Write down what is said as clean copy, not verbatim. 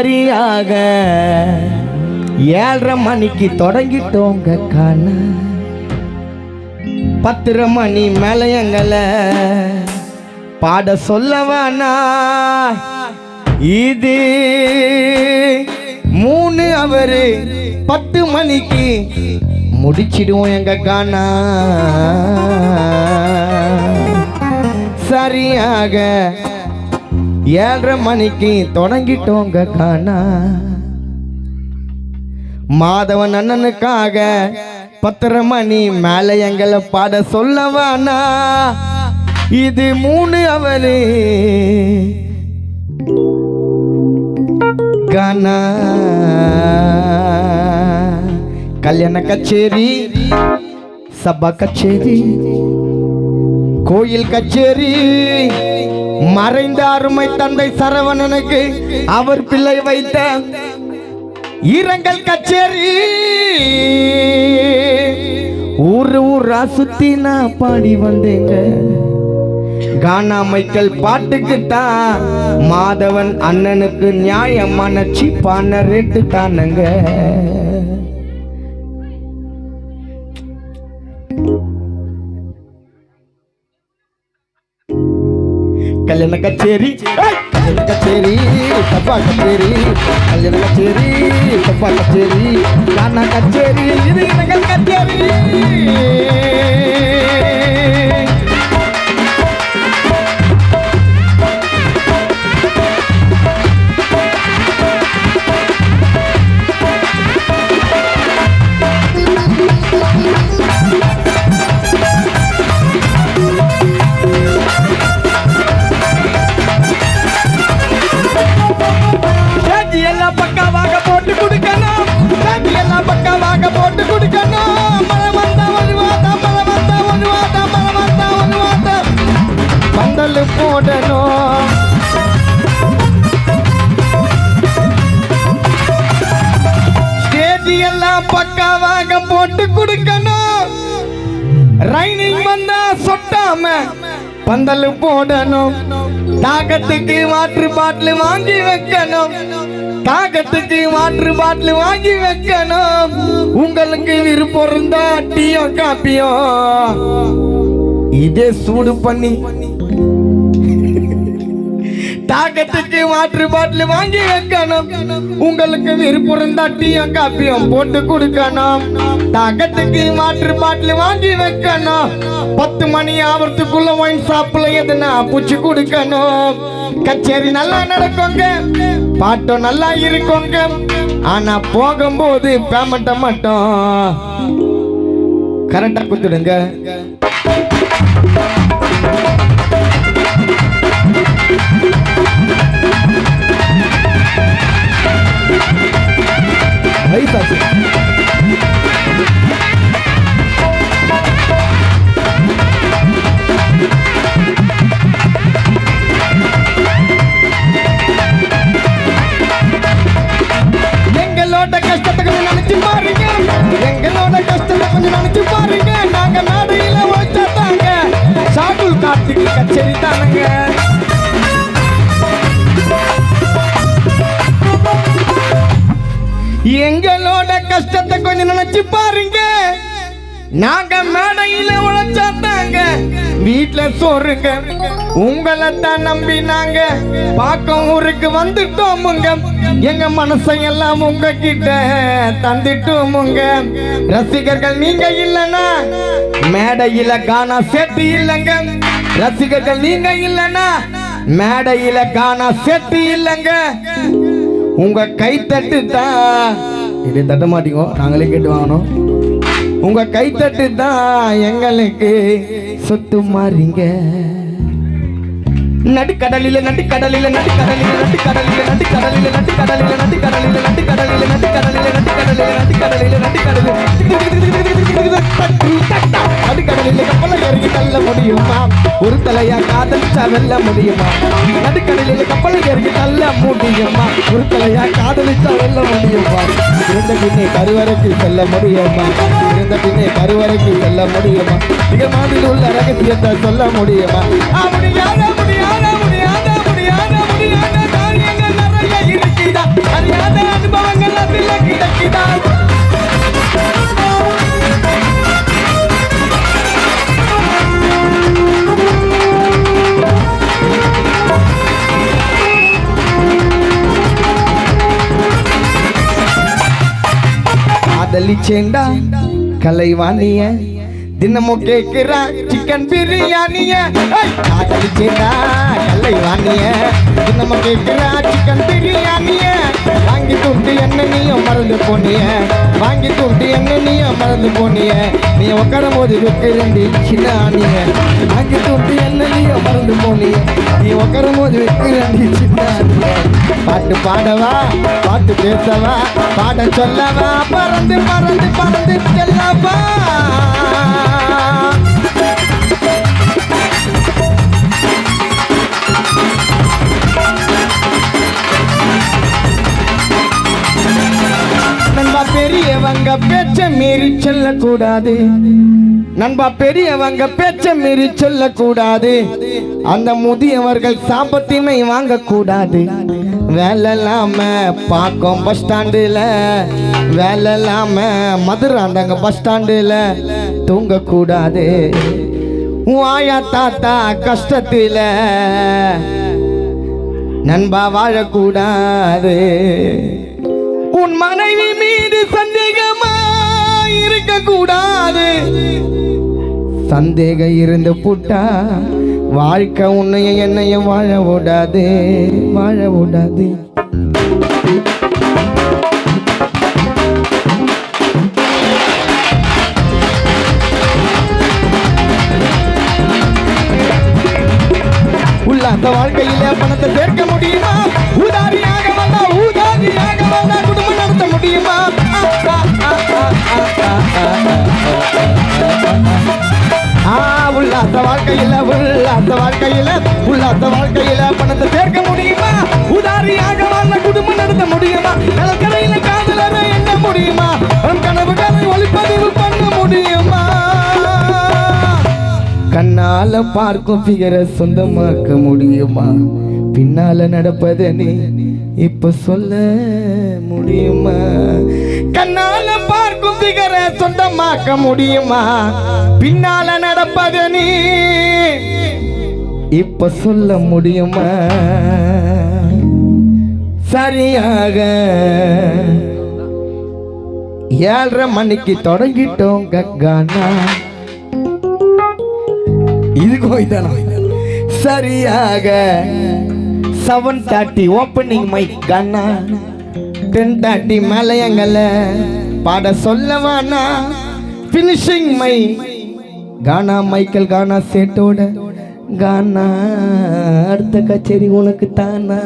சரியாக 7:30 மணிக்கு தொடங்கிட்டோங்க காண 10:30 மணி மேல எங்களை பாட சொல்லவானா இது 3 அவரு 10 மணிக்கு முடிச்சிடுவோம் எங்க காணா சரியாக 7:30 மணிக்கு தொடங்கிட்டோங்க காணா மாதவன் அண்ணனுக்காக 10:30 மணி மேல எங்களை பாட சொல்லவானா இது 3 அவரு காணா கல்யாண கச்சேரி சபா கச்சேரி கோயில் கச்சேரி மறைந்த அருமை தந்தை சரவணனுக்கு அவர் பிள்ளை வைத்த இரங்கல் கச்சேரி ஊரா சுத்தி நான் பாடி வந்தேங்க கானா மைக்கேல் பாட்டுக்கு தான் மாதவன் அண்ணனுக்கு நியாயமான சீப்பான ரேட்டு தானுங்க கல்யாண கச்சேரி சப்பா கச்சேரி கல்யாண கச்சேரி சப்பா கச்சேரி கானா கச்சேரி இது இரங்கல் கச்சேரி பக்காவாக போட்டு கொடுக்கணும் பக்காவாக போட்டு கொடுக்கணும் மழை வந்தா ஒரு வாதம் பந்தல் போடணும் ஸ்டேஜ் எல்லாம் பக்காவாக போட்டு கொடுக்கணும் ரைனிங் வந்தா சொட்டாம பந்தல் போடணும் தாகத்துக்கு வாட்டர் பாட்டில் வாங்கி வைக்கணும் தாகத்துக்கு வாட்டர் பாட்டில் வாங்கி வைக்கணும் உங்களுக்கு விருப்பம் இருந்தா டீயும் காப்பியும் இதே சூடு பண்ணி தாகத்துக்கு வாட்டர் பாட்டில் வாங்கி வைக்கணும் உங்களுக்கு விருப்பம் இருந்தா டீயும் காப்பியும் போட்டு கொடுக்கணும் தாகத்துக்கு வாட்டர் பாட்டில் வாங்கி வைக்கணும் 10 மணி ஆவறதுக்குள்ள ஒயின் ஷாப்ல எதுனா பூச்சி கொடுக்கணும் கச்சேரி நல்லா நடக்குங்க பாட்டம் நல்லா இருக்குங்க ஆனா போகும்போது பேமெண்ட்டை மட்டும் கரெக்டா கொடுத்துடுங்க எங்களோட கஷ்டத்தை கொஞ்சம் நினைச்சு பாருங்க எங்களோட கஷ்டத்தை கொஞ்சம் நினைச்சு பாருங்க நாங்க நாடையில வச்சாத்தாங்க சாகுல் கார்த்திக் கச்சேரி தானுங்க எங்களோட கஷ்டத்தை கொஞ்சம் நினைச்சு பாருங்க நாங்க மேடையில உழைச்சாத்தாங்க வீட்டுல சோறுங்க உங்களை தான் நம்பி நாங்க பாக்கம் ஊருக்கு வந்துட்டோமுங்க எங்க மனசையெல்லாம் உங்ககிட்ட தந்துட்டோமுங்க ரசிகர்கள் நீங்க இல்லைன்னா மேடையில கானா செட்டு இல்லைங்க ரசிகர்கள் நீங்க இல்லைன்னா மேடையில கானா செட்டு இல்லைங்க உங்க கைத்தட்டு தான் இது தட்ட மாட்டீங்க நாங்களே கேட்டு வாங்கணும் உங்க கைத்தட்டு தான் எங்களுக்கு சொத்து மாறிங்க நடுக்கடலில நடுக்கடலில நடுக்கடலில நடுக்கடலில நடுக்கடலில நடுக்கடலில நடுக்கடலில நடுக்கடலில நடுக்கடலில நடுக்கடலில நடுக்கடலில நடுக்கடலில நடுக்கடலில கப்பலை இறங்கி தள்ள முடியுமா ஒரு தலையா காதலிச்சா வெல்ல முடியுமா நடுக்கடலில கப்பலை இறங்கி தள்ள முடியுமா ஒரு தலையா காதலிச்சா வெல்ல முடியுமா இருந்த பின்னே கருவறைக்கு செல்ல முடியுமா இருந்த பின்னே கருவறைக்கு செல்ல முடியுமா மிக மாதிரி உள்ள ரகசியத்தை சொல்ல முடியுமா முடியாத முடியாத முடியாத முடியாத முடியாத காரியங்கள் நிறைய இருக்குதா காதலிச்சேண்டா கலைவாணிய தினமும் கேக்குறா சிக்கன் பிரியாணிய காதலிச்சேண்டா கலைவாணிய தினமும் கேக்குறா சிக்கன் பிரியாணிய வாங்கி தூண்டி என்ன நீயும் மறந்து போனிய வாங்கி தூண்டி என்ன நீயும் மறந்து போனிய நீ உட்காரும் போது வைக்கிறண்டி சின்ன ஆணிய வாங்கி தூண்டி என்ன நீயும் மறந்து போனிய நீ உட்காரும் போது வைக்கிறண்டி சின்ன ஆணிய பாட்டு பாடவா பாட்டு பேசவா பாட சொல்லவா பறந்து பறந்து பறந்து செல்லவா நண்பா பெரியவங்க பேச்ச மீறி செல்லக்கூடாது நண்பா பெரியவங்க பேச்ச மீறி சொல்லக்கூடாது அந்த முதியவர்கள் சாபத்தினை வாங்கக்கூடாது வேலை இல்லாம பாக்கம் பஸ் ஸ்டாண்டுல வேலை இல்லாம மதுராந்தங்க பஸ் ஸ்டாண்டுல தூங்கக்கூடாது ஆயா தாத்தா கஷ்டத்தில நண்பா வாழக்கூடாது உன் மனைவி மீது சந்தேகமா இருக்க கூடாது சந்தேகம் இருந்து புட்டா வாழ்க்கை உன்னையும் என்னையும் வாழ விடாது வாழ விடாது உல்லாச வாழ்க்கையில பணத்தை சேர்க்க முடியுமா ஊதாரியாக வந்தா குடும்பம் நடத்த முடியுமா உல்லாச வாழ்க்கையில பணத்தை சேர்க்க முடியுமா உதாரியாக வாழ்ந்த குடும்பம் நடத்த முடியுமா நிலக்கரையில காதலர என்ன முடியுமா கனவுகளை ஒளிப்பதிவு பண்ண முடியுமா கண்ணால பார்க்கும் பிகரை சொந்தமாக்க முடியுமா பின்னால நடப்பத நீ இப்ப சொல்ல முடியுமா கண்ணால பார்க்கும் பிகரை சொந்தமாக்க முடியுமா பின்னால நடப்பத நீ இப்ப சொல்ல முடியுமா சரியாக 7:30 மணிக்கு தொடங்கிட்டோம் கக்கானா சரியாக 7:30 ஓப்பனிங் மைக் கானா 10:30 மேலையங்கள பாட சொல்லவானா ஃபினிஷிங் மை கானா மைக்கேல் கானா சேட்டோட கானா அடுத்த கச்சேரி உனக்கு தானா